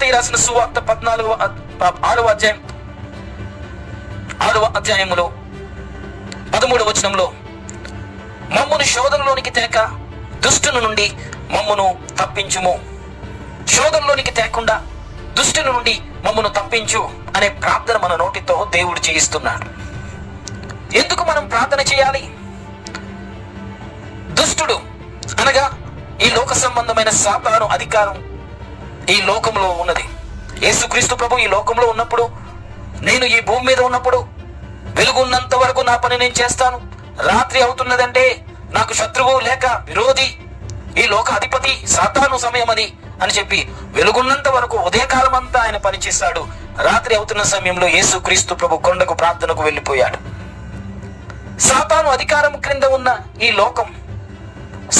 మత్తయి రాసిన సువార్త 6వ అధ్యాయములో 13వ వచనంలో, మమ్మును శోధనలోనికి తేక దుష్టుని నుండి మమ్మును తప్పించుము. శోధనలోనికి తేకుండా దుష్టుని నుండి మమ్మును తప్పించు అనే ప్రార్థన మన నోటితో దేవుడు చేయిస్తున్నాడు. ఎందుకు మనం ప్రార్థన చేయాలి? దుష్టుడు అనగా ఈ లోక సంబంధమైన సాతాను అధికారం ఈ లోకంలో ఉన్నది. యేసుక్రీస్తు ప్రభు ఈ లోకంలో ఉన్నప్పుడు, నేను ఈ భూమి మీద ఉన్నప్పుడు, వెలుగున్నంత వరకు నా పని నేను చేస్తాను, రాత్రి అవుతున్నదంటే నాకు శత్రువు లేక విరోధి ఈ లోక అధిపతి సాతాను సమయం అని చెప్పి వెలుగున్నంత వరకు ఉదయకాలం అంతా ఆయన పనిచేశాడు. రాత్రి అవుతున్న సమయంలో యేసుక్రీస్తు ప్రభు కొండకు ప్రార్థనకు వెళ్ళిపోయాడు. సాతాను అధికారం క్రింద ఉన్న ఈ లోకం,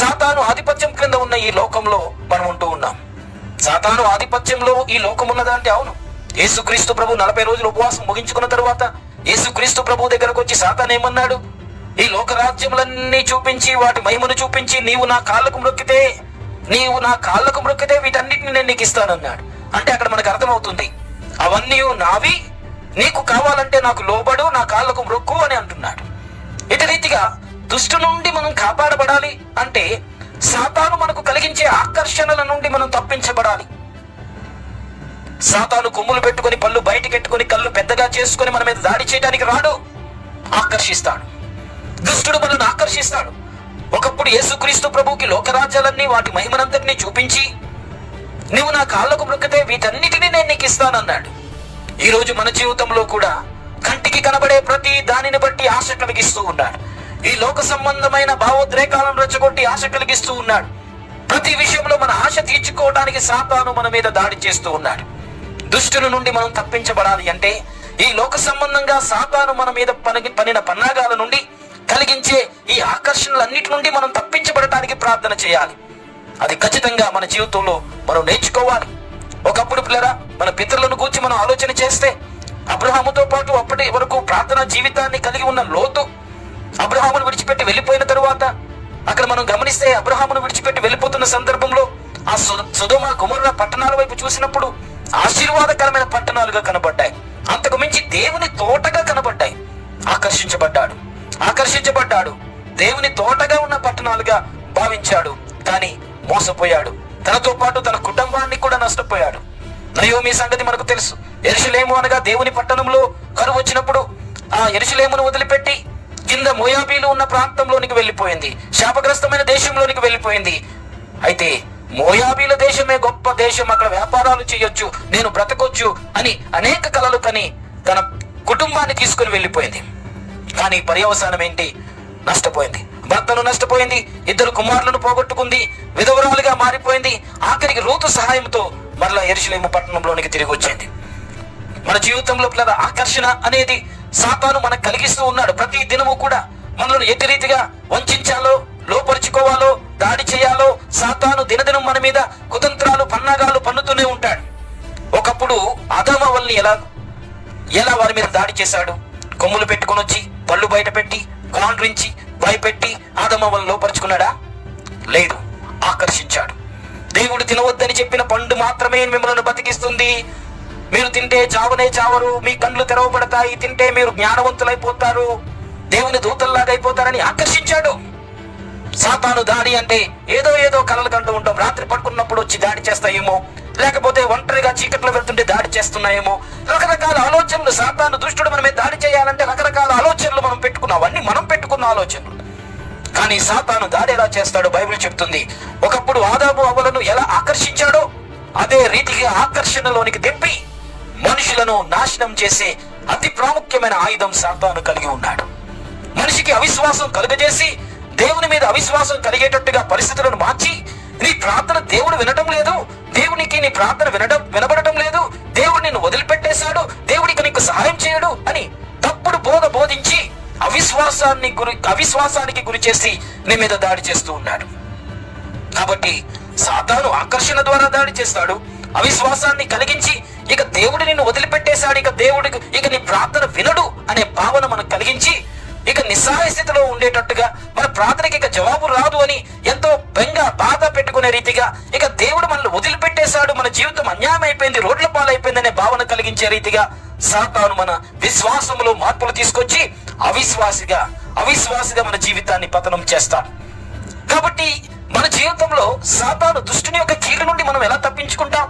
సాతాను ఆధిపత్యం క్రింద ఉన్న ఈ లోకంలో మనం ఉంటూ ఉన్నాం. సాతాను ఆధిపత్యంలో ఈ లోకం ఉన్నదా అంటే అవును. యేసుక్రీస్తు ప్రభు 40 రోజులు ఉపవాసం ముగించుకున్న తరువాత యేసుక్రీస్తు ప్రభు దగ్గరకు వచ్చి సాతాను ఏమన్నాడు? ఈ లోక రాజ్యములన్నీ చూపించి వాటి మహిమను చూపించి నీవు నా కాళ్ళకు మ్రొక్కితే వీటన్నిటిని నేను నీకు ఇస్తానన్నాడు. అంటే అక్కడ మనకు అర్థమవుతుంది, అవన్నీ నావి, నీకు కావాలంటే నాకు లోబడు, నా కాళ్ళకు మ్రొక్కు అని అంటున్నాడు. ఇటు రీతిగా దుష్టు నుండి మనం కాపాడబడాలి అంటే సాతాను మనకు కలిగించే ఆకర్షణల నుండి మనం తప్పించబడాలి. సాతాను కొమ్ములు పెట్టుకొని పళ్ళు బయటకెట్టుకొని కళ్ళు పెద్దగా చేసుకొని మన మీద దాడి చేయడానికి రాడు, ఆకర్షిస్తాడు. దుష్టుడు మనల్ని ఆకర్షిస్తాడు. ఒకప్పుడు యేసుక్రీస్తు ప్రభువుకి లోకరాజ్యాలన్నీ వాటి మహిమనంతటినీ చూపించి నువ్వు నా కాళ్ళకు మ్రొక్కితే వీటన్నిటినీ నేను నీకు ఇస్తానన్నాడు. ఈ రోజు మన జీవితంలో కూడా కంటికి కనబడే ప్రతి దానిని బట్టి ఆశ కలిగిస్తూ ఉన్నాడు. ఈ లోక సంబంధమైన భావోద్రేకాలను రెచ్చగొట్టి ఆశ కలిగిస్తూ ఉన్నాడు. ప్రతి విషయంలో మన ఆశ తీర్చుకోవడానికి సాతాను మన మీద దాడి చేస్తూ ఉన్నాడు. దుష్టుని నుండి మనం తప్పించబడాలి అంటే ఈ లోక సంబంధంగా సాతాను మన మీద పనిన పన్నాగాల నుండి కలిగించే ఈ ఆకర్షణలన్నిటి నుండి మనం తప్పించబడటానికి ప్రార్థన చేయాలి. అది ఖచ్చితంగా మన జీవితంలో మనం నేర్చుకోవాలి. ఒకప్పుడు పిల్లరా, మన పితరులను గూర్చి మనం ఆలోచన చేస్తే అబ్రహాముతో పాటు అప్పటి వరకు ప్రార్థనా జీవితాన్ని కలిగి ఉన్న లోతు అబ్రహామును విడిచిపెట్టి వెళ్ళిపోయిన తరువాత అక్కడ మనం గమనిస్తే అబ్రహామును విడిచిపెట్టి వెళ్ళిపోతున్న సందర్భంలో ఆ సొదొమ గొమొర్రా పట్టణాల వైపు చూసినప్పుడు ఆశీర్వాదకరమైన పట్టణాలుగా కనబడ్డాయి. అంతకు మించి దేవుని తోటగా కనబడ్డాయి. ఆకర్షించబడ్డాడు. దేవుని తోటగా ఉన్న పట్టణాలుగా భావించాడు. కానీ మోసపోయాడు. తనతో పాటు తన కుటుంబాన్ని కూడా నష్టపోయాడు. నయోమి సంగతి మనకు తెలుసు. యెరూషలేము అనగా దేవుని పట్టణంలో కరువు వచ్చినప్పుడు ఆ యెరూషలేమును వదిలిపెట్టి కింద మోయాబీలు ఉన్న ప్రాంతంలోనికి వెళ్ళిపోయింది. శాపగ్రస్తమైన దేశంలోనికి వెళ్ళిపోయింది. అయితే మోయాబీల దేశమే గొప్ప దేశం, అక్కడ వ్యాపారాలు చేయొచ్చు, నేను బ్రతకొచ్చు అని అనేక కలలు కని తన కుటుంబాన్ని తీసుకుని వెళ్ళిపోయింది. కానీ పర్యవసానం ఏంటి? నష్టపోయింది. భర్తను నష్టపోయింది, 2 కుమారులను పోగొట్టుకుంది, విధవరాలుగా మారిపోయింది. ఆఖరికి రూతు సహాయంతో మరలా యెరూషలేము పట్టణంలోనికి తిరిగి వచ్చింది. మన జీవితంలో ఆకర్షణ అనేది సాతాను మనకు కలిగిస్తూ ఉన్నాడు. ప్రతి దినము కూడా మనల్ని ఎట్టి రీతిగా వంచాలో, లోపరుచుకోవాలో, దాడి చేయాలో సాతాను దినదినం మన మీద కుతంత్రాలు పన్నాగాలు పన్నుతూనే ఉంటాడు. ఒకప్పుడు ఆదాము హవ్వల్ని ఎలా వారి మీద దాడి చేశాడు? కొమ్ములు పెట్టుకొని వచ్చి పళ్ళు బయట పెట్టి కాండ్రించి భయపెట్టి ఆదాము హవ్వల్ని లోపరుచుకున్నాడా? లేదు, ఆకర్షించాడు. దేవుడు తినవద్దని చెప్పిన పండు మాత్రమే మిమ్మల్ని బతికిస్తుంది, మీరు తింటే చావనే చావరు, మీ కళ్ళు తెరవబడతాయి, తింటే మీరు జ్ఞానవంతులైపోతారు, దేవుని దూతల్లాగా అయిపోతారని ఆకర్షించాడు. సాతాను దాడి అంటే ఏదో కలలు కంటూ ఉంటాం. రాత్రి పడుకున్నప్పుడు వచ్చి దాడి చేస్తాయేమో, లేకపోతే ఒంటరిగా చీకట్లో వెళ్తుంటే దాడి చేస్తున్నాయేమో. రకరకాల ఆలోచనలు, సాతాను దుష్టుడు మన మీద దాడి చేయాలంటే రకరకాల ఆలోచనలు మనం పెట్టుకున్నాం. అవన్నీ మనం పెట్టుకున్న ఆలోచనలు. కానీ సాతాను దాడి ఎలా చేస్తాడో బైబిల్ చెప్తుంది. ఒకప్పుడు ఆదాము హవ్వలను ఎలా ఆకర్షించాడో అదే రీతిగా ఆకర్షణలోనికి తెప్పి మనుషులను నాశనం చేసే అతి ప్రాముఖ్యమైన ఆయుధం సాతాను కలిగి ఉన్నాడు. మనిషికి అవిశ్వాసం కలుగజేసి దేవుని మీద అవిశ్వాసం కలిగేటట్టుగా పరిస్థితులను మార్చి, నీ ప్రార్థన దేవుడు వినటం లేదు, దేవునికి నీ ప్రార్థన వినబడటం లేదు, దేవుడు నిన్ను వదిలిపెట్టేశాడు, దేవుడికి నీకు సహాయం చేయడు అని తప్పుడు బోధించి అవిశ్వాసానికి గురి చేసి నీ మీద దాడి చేస్తూ ఉన్నాడు. కాబట్టి సాతాను ఆకర్షణ ద్వారా దాడి చేస్తాడు, అవిశ్వాసాన్ని కలిగించి ఇక దేవుడు నిన్ను వదిలిపెట్టేశాడు, ఇక నీ ప్రార్థన వినడు అనే భావన మనకు కలిగించి ఇక నిస్సహాయ స్థితిలో ఉండేటట్టుగా మన ప్రార్థనకి ఇక జవాబు రాదు అని ఎంతో బెంగ బాధ పెట్టుకుని అనుకునే రీతిగా, ఇక దేవుడు మనల్ని వదిలిపెట్టేశాడు, మన జీవితం అన్యాయం అయిపోయింది, రోడ్ల పాలైపోయిందనే భావన కలిగించే రీతిగా సాతాను మన విశ్వాసములో మార్పులు తీసుకొచ్చి అవిశ్వాసిగా మన జీవితాన్ని పతనం చేస్తాడు. కాబట్టి మన జీవితంలో సాతాను దుష్టుని యొక్క కీడు నుండి మనం ఎలా తప్పించుకుంటాం?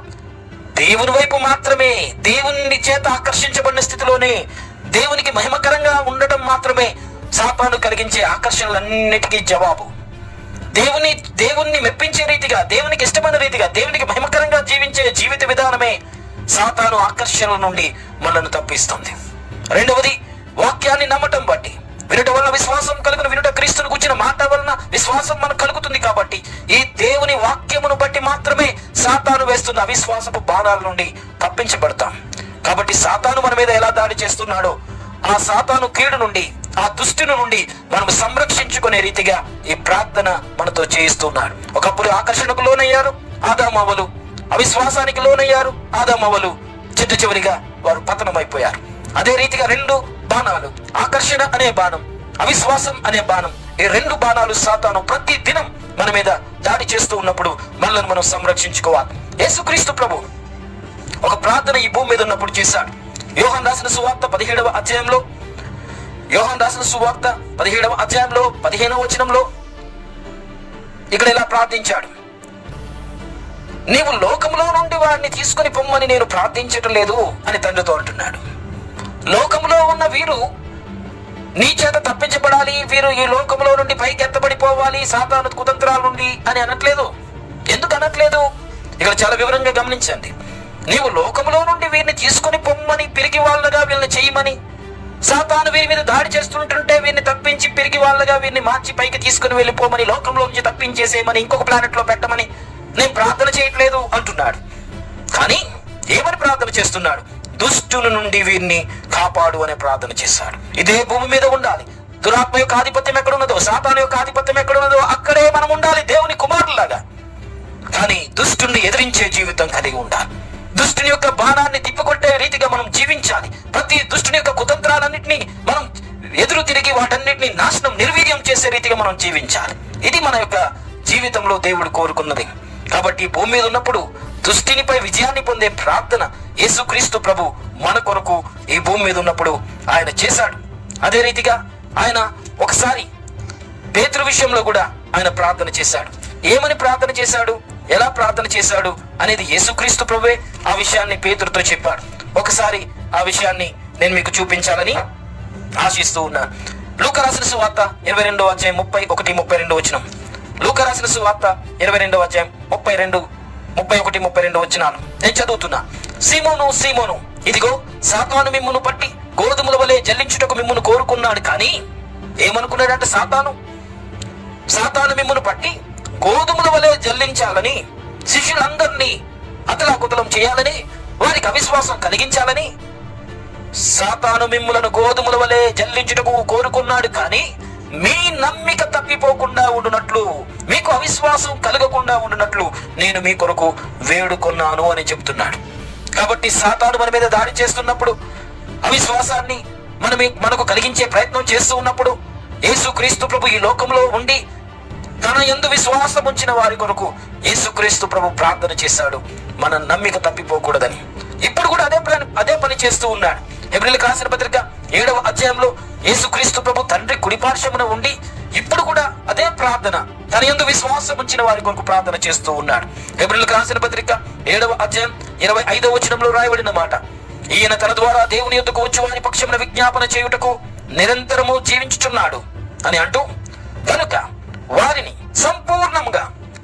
దేవుని వైపు మాత్రమే, దేవుని చేత ఆకర్షించబడిన స్థితిలోనే, దేవునికి మహిమకరంగా ఉండటం మాత్రమే సాతాను కలిగించే ఆకర్షణలన్నిటికీ జవాబు. దేవుణ్ణి మెప్పించే రీతిగా, దేవునికి ఇష్టమైన రీతిగా, దేవునికి మహిమకరంగా జీవించే జీవిత విధానమే సాతాను ఆకర్షణల నుండి మనల్ని తప్పిస్తుంది. రెండవది, వాక్యాన్ని నమ్మటం బట్టి. వినుట వలన విశ్వాసం కలుగును, వినుట క్రీస్తును గుర్చిన మాట వలన విశ్వాసం మనకు కలుగుతుంది. కాబట్టి ఈ దేవుని వాక్యమును బట్టి మాత్రమే సాతాను వేస్తున్న అవిశ్వాసపు బాణాల నుండి తప్పించబడతాం. కాబట్టి సాతాను మన మీద ఎలా దాడి చేస్తున్నాడో ఆ సాతాను కీడు నుండి, ఆ దుష్టుని నుండి మనం సంరక్షించుకునే రీతిగా ఈ ప్రార్థన మనతో చేయిస్తున్నాడు. ఒకప్పుడు ఆకర్షణకు లోనయ్యారు ఆదామవ్వలు, అవిశ్వాసానికి లోనయ్యారు ఆదామవ్వలు, చివరిగా వారు పతనమైపోయారు. అదే రీతిగా రెండు బాణాలు, ఆకర్షణ అనే బాణం, అవిశ్వాసం అనే బాణం, ఈ రెండు బాణాలు సాతాను ప్రతి దినం మన మీద దాడి చేస్తూ ఉన్నప్పుడు మనల్ని మనం సంరక్షించుకోవాలి. యేసుక్రీస్తు ప్రభు ఒక ప్రార్థన ఈ భూమి మీద ఉన్నప్పుడు చేశాడు. యోహాను రాసిన సువార్త 17వ అధ్యాయంలో 15వ వచనంలో ఇక్కడ ఇలా ప్రార్థించాడు: నీవు లోకంలో నుండి వారిని తీసుకొని పొమ్మని నేను ప్రార్థించటం లేదు అని తండ్రితో అంటున్నాడు. లోకంలో ఉన్న వీరు నీ చేత తప్పించబడాలి, వీరు ఈ లోకంలో నుండి పైకి ఎత్తబడిపోవాలి సాతాను కుతంత్రాల నుండి అని అనట్లేదు. ఎందుకు అనట్లేదు? ఇక్కడ చాలా వివరంగా గమనించండి. నీవు లోకంలో నుండి వీరిని తీసుకొని పొమ్మని, పిరికి వాళ్ళగా వీళ్ళని చేయమని, సాతాను వీరి మీద దాడి చేస్తుంటుంటే వీరిని తప్పించి పిరికి వాళ్ళగా వీరిని మార్చి పైకి తీసుకుని వెళ్ళిపోమని, లోకంలో నుంచి తప్పించేసేయమని, ఇంకొక ప్లానెట్ లో పెట్టమని నేను ప్రార్థన చేయట్లేదు అంటున్నాడు. కానీ ఏమని ప్రార్థన చేస్తున్నాడు? దుష్టుని నుండి వీరిని కాపాడు అనే ప్రార్థన చేశాడు. ఇదే భూమి మీద ఉండాలి. దురాత్మ యొక్క ఆధిపత్యం ఎక్కడున్నదో, సాతాను యొక్క ఆధిపత్యం ఎక్కడున్నదో అక్కడే మనం ఉండాలి దేవుని కుమారులాగా. కానీ దుష్టుని ఎదిరించే జీవితం కలిగి ఉండాలి. దుష్టుని యొక్క బాణాన్ని తిప్పికొట్టే రీతిగా మనం జీవించాలి. ప్రతి దుష్టుని యొక్క కుతంత్రాలన్నింటినీ మనం ఎదురు తిరిగి వాటన్నిటిని నాశనం, నిర్వీర్యం చేసే రీతిగా మనం జీవించాలి. ఇది మన యొక్క జీవితంలో దేవుడు కోరుకున్నది. కాబట్టి భూమి మీద ఉన్నప్పుడు దుష్టినిపై విజయాన్ని పొందే ప్రార్థన యేసుక్రీస్తు ప్రభు మన కొరకు ఈ భూమి మీద ఉన్నప్పుడు ఆయన చేశాడు. అదే రీతిగా ఆయన ఒకసారి పేతురు విషయంలో కూడా ఆయన ప్రార్థన చేశాడు. ఏమని ప్రార్థన చేశాడు, ఎలా ప్రార్థన చేశాడు అనేది యేసుక్రీస్తు ప్రభువే ఆ విషయాన్ని పేతురుతో చెప్పాడు. ఒకసారి ఆ విషయాన్ని నేను మీకు చూపించాలని ఆశిస్తూ ఉన్నాను. లూకా రాసిన సువార్త 22వ అధ్యాయం 31-32 వచనం. లూకా రాసిన సువార్త 22వ అధ్యాయం 31-32 వచనాలు నేను చదువుతున్నా. సీమోను, సీమోను, ఇదిగో సాతాను మిమ్మును పట్టి గోధుమల వలె జల్లించుటకు మిమ్మును కోరుకున్నాడు. కానీ ఏమనుకున్నాడంటే సాతాను మిమ్మును పట్టి గోధుమల వలె జల్లించాలని, శిష్యులందరినీ అతలాకుతలం చేయాలని, వారికి అవిశ్వాసం కలిగించాలని సాతాను మిమ్ములను గోధుమల వలె జల్లించుటకు కోరుకున్నాడు. కానీ మీ నమ్మిక తప్పిపోకుండా ఉండునట్లు, మీకు అవిశ్వాసం కలగకుండా ఉండునట్లు నేను మీ కొరకు వేడుకొన్నాను అని చెప్తున్నాడు. కాబట్టి సాతాను మన మీద దాడి చేస్తున్నప్పుడు, అవిశ్వాసాన్ని మనకు కలిగించే ప్రయత్నం చేస్తూ ఉన్నప్పుడు యేసుక్రీస్తు ప్రభు ఈ లోకంలో ఉండి తన యందు విశ్వాసం ఉంచిన వారి కొరకు యేసుక్రీస్తు ప్రభు ప్రార్థన చేశాడు, మన నమ్మిక తప్పిపోకూడదని. ఇప్పుడు కూడా అదే పని చేస్తూ ఉన్నాడు. హెబ్రీయులకు రాసిన పత్రిక 7వ అధ్యాయంలో యేసుక్రీస్తు ప్రభు తండ్రి కుడిపార్శ్వమున ఉండి ఇప్పుడు కూడా అదే ప్రార్థన, తన యందు విశ్వాసం ఉంచిన వారి కొరకు ప్రార్థన చేస్తూ ఉన్నాడు. హెబ్రీయులకు రాసిన పత్రిక 7వ అధ్యాయం 25వ వచనంలో రాయబడిన మాట: ఈయన తన ద్వారా దేవుని యొద్దకు వచ్చి వారి పక్షమున విజ్ఞాపన చేయుటకు నిరంతరము జీవించుచున్నాడు అని అంటూ, కనుక వారిని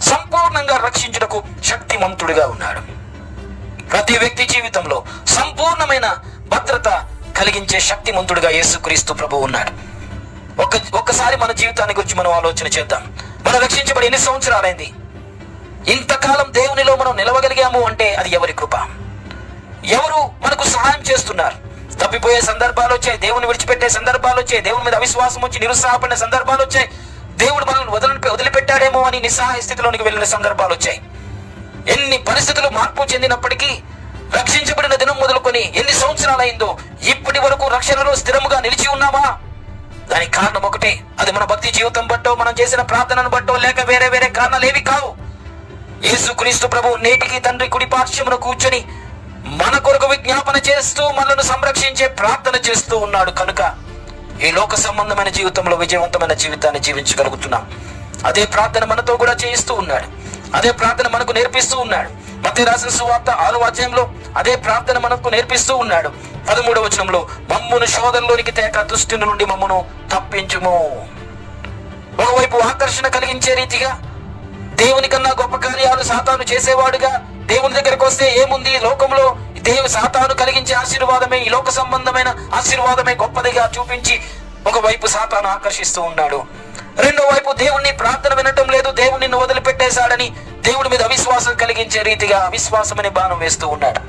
సంపూర్ణంగా రక్షించుటకు శక్తిమంతుడిగా ఉన్నాడు. ప్రతి వ్యక్తి జీవితంలో సంపూర్ణమైన భద్రత కలిగించే శక్తిమంతుడిగా యేసుక్రీస్తు ప్రభు ఉన్నాడు. ఒక్కసారి మన జీవితాన్ని గురించి మనం ఆలోచన చేద్దాం. మనం రక్షించబడి ఎన్ని సంవత్సరాలైంది? ఇంతకాలం దేవునిలో మనం నిలవగలిగాము అంటే అది ఎవరి కృప? ఎవరు మనకు సహాయం చేస్తున్నారు? తప్పిపోయే సందర్భాలు వచ్చాయి, దేవుని విడిచిపెట్టే సందర్భాలు వచ్చాయి, దేవుని మీద అవిశ్వాసం వచ్చి నిరుత్సాహపడిన సందర్భాలు వచ్చాయి, దేవుడు మనల్ని వదిలిపెట్టాడేమో అని నిస్సహాయ స్థితిలోనికి వెళ్ళిన సందర్భాలు వచ్చాయి. ఎన్ని పరిస్థితులు మార్పు చెందినప్పటికీ రక్షించబడిన దినం మొదలుకొని ఎన్ని సంవత్సరాలైందో ఇప్పటి వరకు రక్షణలో స్థిరముగా నిలిచి ఉన్నామా? దానికి కారణం ఒకటే, అది మన భక్తి జీవితం బట్టో, మనం చేసిన ప్రార్థనను బట్టో, లేక వేరే కారణాలు ఏవి కావు. యేసుక్రీస్తు ప్రభు నేటికి తండ్రి కుడి పార్శ్వమున కూర్చొని మన కొరకు విజ్ఞాపన చేస్తూ మనల్ని సంరక్షించే ప్రార్థన చేస్తూ ఉన్నాడు. కనుక ఈ లోక సంబంధమైన జీవితంలో విజయవంతమైన జీవితాన్ని జీవించగలుగుతున్నాం. అదే ప్రార్థన మనతో కూడా చేయిస్తూ ఉన్నాడు. అదే ప్రార్థన మనకు నేర్పిస్తూ ఉన్నాడు. మత్తయి రాసిన సువార్త 6వ అధ్యాయంలో అదే ప్రార్థన మనకు నేర్పిస్తూ ఉన్నాడు. 13వ వచనంలో, మమ్మును శోధనలోనికి తేక దుష్టుని నుండి మమ్మును తప్పించుము. ఒకవైపు ఆకర్షణ కలిగించే రీతిగా దేవుని కన్నా గొప్ప కార్యాలు సాతాను చేసేవాడుగా, దేవుని దగ్గరకు వస్తే ఏముంది ఈ లోకంలో, సాతాను కలిగించే ఆశీర్వాదమే, ఈ లోక సంబంధమైన ఆశీర్వాదమే గొప్పదిగా చూపించి ఒకవైపు సాతాను ఆకర్షిస్తూ ఉన్నాడు. రెండో వైపు దేవుణ్ణి ప్రార్థన వినటం లేదు, దేవుణ్ణి వదిలిపెట్టేశాడని దేవుడి మీద అవిశ్వాసం కలిగించే రీతిగా అవిశ్వాసం అనే బాణం వేస్తూ ఉన్నాడు.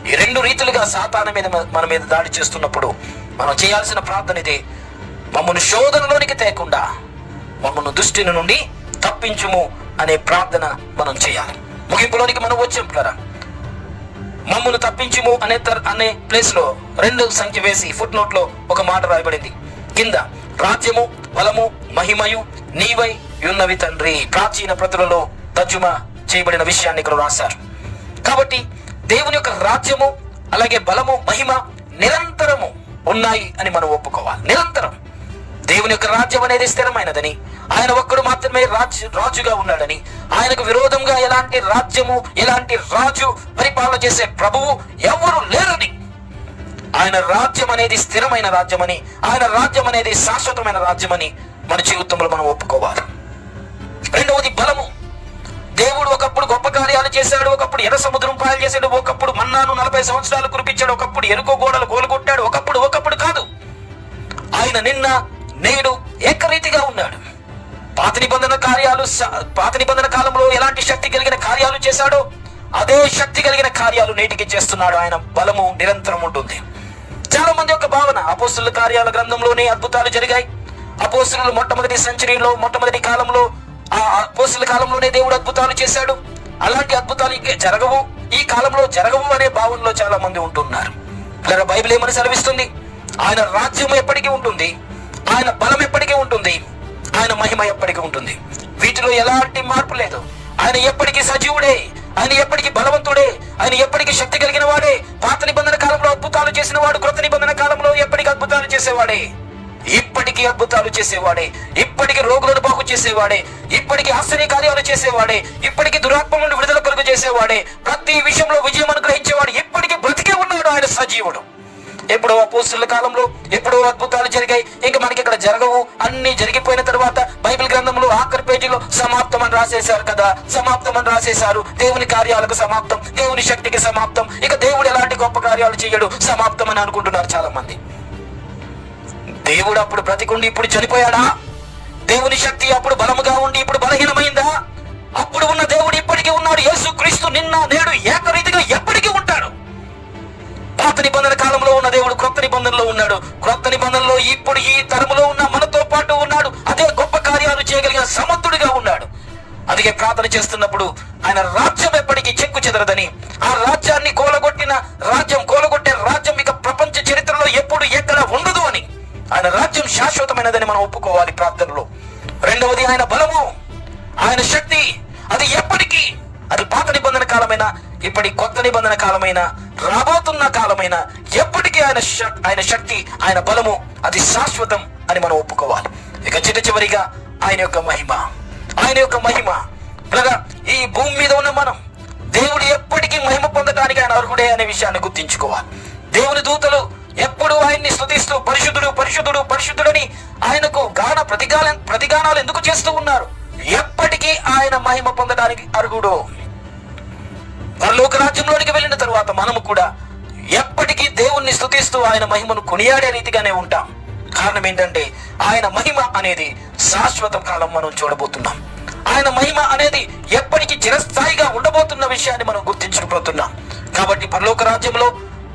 ఈ రెండు రీతులుగా సాతాను మీద మన మీద దాడి చేస్తున్నప్పుడు మనం చేయాల్సిన ప్రార్థన ఇదే: మమ్మల్ని శోధనలోనికి తేకుండా మమ్మల్ని దుష్టిని నుండి తప్పించుము అనే ప్రార్థన మనం చేయాలి. ముగింపులోనికి మనం వచ్చాం కదా. మమ్మల్ని తప్పించుము అనే ప్లేస్ లో 2 సంఖ్య వేసి ఫుట్ నోట్ లో ఒక మాట రాయబడింది. కింద రాజ్యము, బలము, మహిమయు నీవై ఉన్నవి తండ్రి. ప్రాచీన ప్రతులలో తర్జుమా చేయబడిన విషయాన్ని ఇక్కడ రాశారు. కాబట్టి దేవుని యొక్క రాజ్యము, అలాగే బలము, మహిమ నిరంతరము ఉన్నాయి అని మనం ఒప్పుకోవాలి. నిరంతరం దేవుని యొక్క రాజ్యం అనేది స్థిరమైనదని, ఆయన ఒక్కడు మాత్రమే రాజుగా ఉన్నాడని, ఆయనకు విరోధంగా ఎలాంటి రాజ్యము, ఎలాంటి రాజు, పరిపాలన చేసే ప్రభువు ఎవరు లేరని, ఆయన రాజ్యం అనేది స్థిరమైన రాజ్యమని, ఆయన రాజ్యం అనేది శాశ్వతమైన రాజ్యమని మన జీవితంలో మనం ఒప్పుకోవాలి. రెండవది బలము. దేవుడు ఒకప్పుడు గొప్ప కార్యాలు చేశాడు, ఒకప్పుడు ఎర్ర సముద్రం పాయలు చేశాడు, ఒకప్పుడు మన్నాను 40 సంవత్సరాలు కురిపించాడు, ఒకప్పుడు ఎరుకో గోడలు కోలుకొట్టాడు, ఒకప్పుడు కాదు. ఆయన నిన్న నేడు ఏకరీతిగా ఉన్నాడు. పాత నిబంధన కాలంలో ఎలాంటి శక్తి కలిగిన కార్యాలు చేశాడో అదే శక్తి కలిగిన కార్యాలు నేటికి చేస్తున్నాడు. ఆయన బలము నిరంతరం ఉంటుంది. చాలా మంది యొక్క భావన, అపోస్తలుల కార్యాల గ్రంథంలోనే అద్భుతాలు జరిగాయి. అపోస్తలులు మొట్టమొదటి సెంచరీలో, మొట్టమొదటి కాలంలో, ఆ అపోస్తలుల కాలంలోనే దేవుడు అద్భుతాలు చేశాడు. అలాంటి అద్భుతాలు జరగవు, ఈ కాలంలో జరగవు అనే భావనలో చాలా మంది ఉంటున్నారు. బైబిల్ ఏమని సెలవిస్తుంది? ఆయన రాజ్యం ఎప్పటికీ ఉంటుంది, ఆయన బలం ఎప్పటికీ ఉంటుంది, ఆయన మహిమ ఎప్పటికీ ఉంటుంది. వీటిలో ఎలాంటి మార్పు లేదు. ఆయన ఎప్పటికీ సజీవుడే, ఆయన ఎప్పటికీ బలవంతుడే, ఆయన ఎప్పటికీ శక్తి కలిగిన వాడే. పాత నిబంధన కాలంలో అద్భుతాలు చేసిన వాడు, క్రొత్త నిబంధన కాలంలో ఎప్పటికీ అద్భుతాలు చేసేవాడే, ఇప్పటికీ అద్భుతాలు చేసేవాడే, ఇప్పటికీ రోగులను బాగు చేసేవాడే, ఇప్పటికీ ఆశ్చర్య కార్యాలు చేసేవాడే, ఇప్పటికీ దురాత్మ నుండి విడుదల కలుగు చేసేవాడే, ప్రతి విషయంలో విజయం అనుగ్రహించేవాడు, ఇప్పటికీ బ్రతికే ఉన్నాడు. ఆయన సజీవుడు. ఎప్పుడో అపోస్తలుల కాలంలో ఎప్పుడో అద్భుతాలు జరిగాయి, ఇంకా మనకి ఇక్కడ జరగవు. అన్ని జరిగిపోయిన తర్వాత బైబిల్ గ్రంథంలో ఆఖరి పేజీలో సమాప్తం అని రాసేశారు కదా, సమాప్తం అని రాసేశారు. దేవుని కార్యాలకు సమాప్తం, దేవుని శక్తికి సమాప్తం, ఇక దేవుడు ఎలాంటి గొప్ప కార్యాలు చేయడు, సమాప్తం అని అనుకుంటున్నారు చాలా మంది. దేవుడు అప్పుడు బ్రతికుండి ఇప్పుడు చనిపోయాడా? దేవుని శక్తి అప్పుడు బలముగా ఉండి ఇప్పుడు బలహీనమైందా? అప్పుడు ఉన్న దేవుడు ఇప్పటికీ ఉన్నాడు. యేసుక్రీస్తు నిన్న నేడు ఏకరీతిగా ఎప్పటికీ ఉంటాడు. పాత నిబంధన కాలంలో ఉన్న దేవుడు క్రొత్త నిబంధనలో ఉన్నాడు. క్రొత్త నిబంధనలో ఇప్పుడు ఈ తరములో ఉన్న మనతో పాటు ఉన్నాడు. అదే గొప్ప కార్యాలు చేయగలిగిన సమర్థుడిగా ఉన్నాడు. అందుకే ప్రార్థన చేస్తున్నప్పుడు ఆయన రాజ్యం ఎప్పటికీ చెక్కు చెదరదని, ఆ రాజ్యాన్ని కూలగొట్టే రాజ్యం ఇక ప్రపంచ చరిత్రలో ఎప్పుడు ఎక్కడ ఉండదు అని, ఆయన రాజ్యం శాశ్వతమైనదని మనం ఒప్పుకోవాలి ప్రార్థనలో. రెండవది ఆయన బలము, ఆయన శక్తి, అది ఎప్పటికీ, అది పాత నిబంధన కాలమైనా, ఇప్పటి కొత్త నిబంధన కాలమైనా, రాబోతున్న కాలమైనా, ఎప్పటికీ ఆయన శక్తి, ఆయన బలము అది శాశ్వతం అని మనం ఒప్పుకోవాలి. ఇక చివరిగా ఆయన యొక్క మహిమ. ఈ భూమి మీద ఉన్న మనం దేవుడు ఎప్పటికీ మహిమ పొందడానికి ఆయన అర్హుడే అనే విషయాన్ని గుర్తించుకోవాలి. దేవుని దూతలు ఎప్పుడు ఆయన్ని స్తుతిస్తూ పరిశుద్ధుడు పరిశుద్ధుడు పరిశుద్ధుడని ఆయనకు ప్రతిగానాలు ఎందుకు చేస్తూ ఉన్నారు? ఎప్పటికీ ఆయన మహిమ పొందడానికి అర్హుడు. పరలోక రాజ్యంలోనికి వెళ్ళిన తరువాత మనము కూడా ఎప్పటికీ దేవుణ్ణి స్తుతిస్తూ ఆయన మహిమను కొనియాడే రీతిగానే ఉంటాం. కారణం ఏంటంటే ఆయన మహిమ అనేది శాశ్వత కాలం మనం చూడబోతున్నాం. ఆయన మహిమ అనేది ఎప్పటికీ చిరస్థాయిగా ఉండబోతున్న విషయాన్ని మనం గుర్తించబోతున్నాం. కాబట్టి పరలోక రాజ్యంలో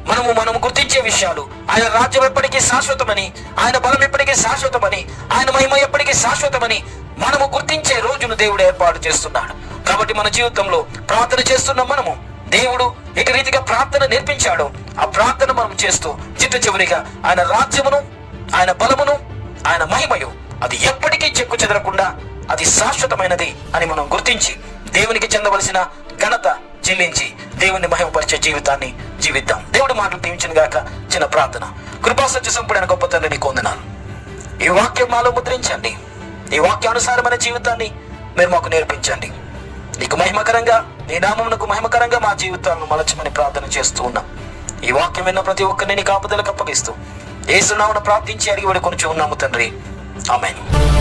మనము గుర్తించే విషయాలు, ఆయన రాజ్యం ఎప్పటికీ శాశ్వతమని, ఆయన బలం ఎప్పటికీ శాశ్వతమని, ఆయన మహిమ ఎప్పటికీ శాశ్వతమని మనము గుర్తించే రోజును దేవుడు ఏర్పాటు చేస్తున్నాడు. కాబట్టి మన జీవితంలో ప్రార్థన చేస్తున్న మనము దేవుడు ఏ రీతిగా ప్రార్థన నేర్పించాడో ఆ ప్రార్థన మనం చేస్తూ చివరిగా ఆయన రాజ్యమును, ఆయన బలమును, ఆయన మహిమయు అది ఎప్పటికీ చెక్కు చెదరకుండా అది శాశ్వతమైనది అని మనం గుర్తించి దేవునికి చెందవలసిన ఘనత చెల్లించి దేవుని మహిమపరిచే జీవితాన్ని జీవిద్దాం. దేవుడి మాటలు దీవించిన గాక. చిన్న ప్రార్థన. కృపా సత్య సంపూడైన గొప్ప తండ్రి, నీకు వందనాలు. ఈ వాక్యం మాలో ముద్రించండి. ఈ వాక్యానుసారమైన జీవితాన్ని మీరు మాకు నేర్పించండి. నీకు మహిమకరంగా, నీ నామమునకు మహిమకరంగా మా జీవితాలను మలచమని ప్రార్థన చేస్తూ ఉన్నాం. ఈ వాక్యం విన్న ప్రతి ఒక్కరిని నీ కాపుదలకు అప్పగిస్తూ యేసు నామమున ప్రార్థించి అడిగి వేడుకొనుచు ఉన్నాము తండ్రి. ఆమేన్.